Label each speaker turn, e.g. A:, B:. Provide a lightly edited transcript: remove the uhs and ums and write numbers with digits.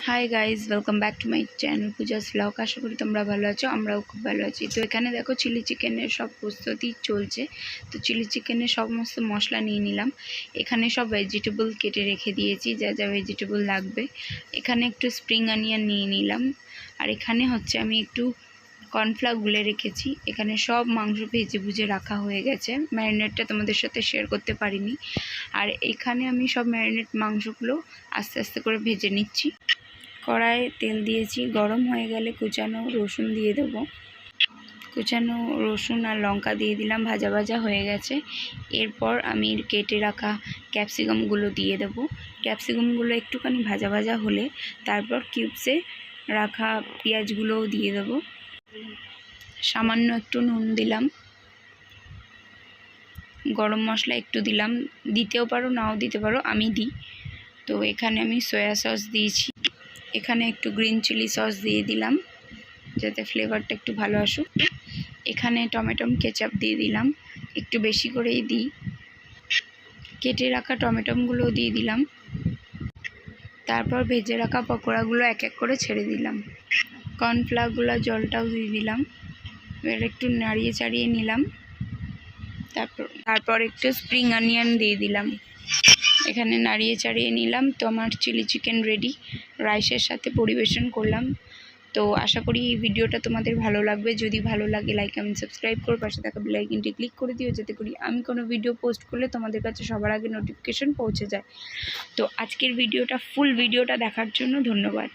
A: High guys, welcome back to my channel Pooja's vlog. আশা করি তোমরা ভালো আছো, আমরাও খুব ভালো আছি। তো এখানে দেখো চিলি চিকেনের সব প্রস্তুতি চলছে। তো চিলি চিকেনের সমস্ত মশলা নিয়ে নিলাম। এখানে সব ভেজিটেবল কেটে রেখে দিয়েছি, যা যা ভেজিটেবল লাগবে। এখানে একটু স্প্রিং অনিয়ন নিয়ে নিলাম। আর এখানে হচ্ছে আমি একটু কর্নফ্লাওয়ার গুলে রেখেছি। এখানে সব মাংস ভেজে ভুজে রাখা হয়ে গেছে। ম্যারিনেটটা তোমাদের সাথে শেয়ার করতে পারিনি। আর এখানে আমি সব ম্যারিনেট মাংসগুলো আস্তে আস্তে করে ভেজে নিচ্ছি। কড়াইয়ে তেল দিয়েছি, গরম হয়ে গেলে কুচানো রসুন দিয়ে দেবো। কুচানো রসুন আর লঙ্কা দিয়ে দিলাম, ভাজা ভাজা হয়ে গেছে। এরপর আমি কেটে রাখা ক্যাপসিকামগুলো দিয়ে দেবো। ক্যাপসিকামগুলো একটুখানি ভাজা ভাজা হলে তারপর কিউবসে রাখা পেঁয়াজগুলোও দিয়ে দেবো। সামান্য একটু নুন দিলাম, গরম মশলা একটু দিলাম, দিতেও পারো নাও দিতে পারো, আমি দিই। তো এখানে আমি সয়া সস দিয়েছি। এখানে একটু গ্রিন চিলি সস দিয়ে দিলাম যাতে ফ্লেভারটা একটু ভালো আসুক। এখানে টমেটো কেচাপ দিয়ে দিলাম, একটু বেশি করেই দিই। কেটে রাখা টমেটোগুলো দিয়ে দিলাম। তারপর ভেজে রাখা পকোড়াগুলো এক এক করে ছেড়ে দিলাম। কর্নফ্লাওয়ারগুলো জলটাও দিয়ে দিলাম। এবার একটু নাড়িয়ে চাড়িয়ে নিলাম। তারপর একটু স্প্রিং অনিয়ন দিয়ে দিলাম। এখানে নাড়িয়ে চাড়িয়ে নিলাম। তো আমার চিলি চিকেন রেডি, রাইসের সাথে পরিবেশন করলাম। তো আশা করি এই ভিডিওটা তোমাদের ভালো লাগবে। যদি ভালো লাগে লাইক কমেন্ট সাবস্ক্রাইব করে পাশে থাকা বেল আইকনটি ক্লিক করে দিও, যাতে করি আমি কোনো ভিডিও পোস্ট করলে তোমাদের কাছে সবার আগে নোটিফিকেশন পৌঁছে যায়। তো আজকের ভিডিওটা ফুল ভিডিওটা দেখার জন্য ধন্যবাদ।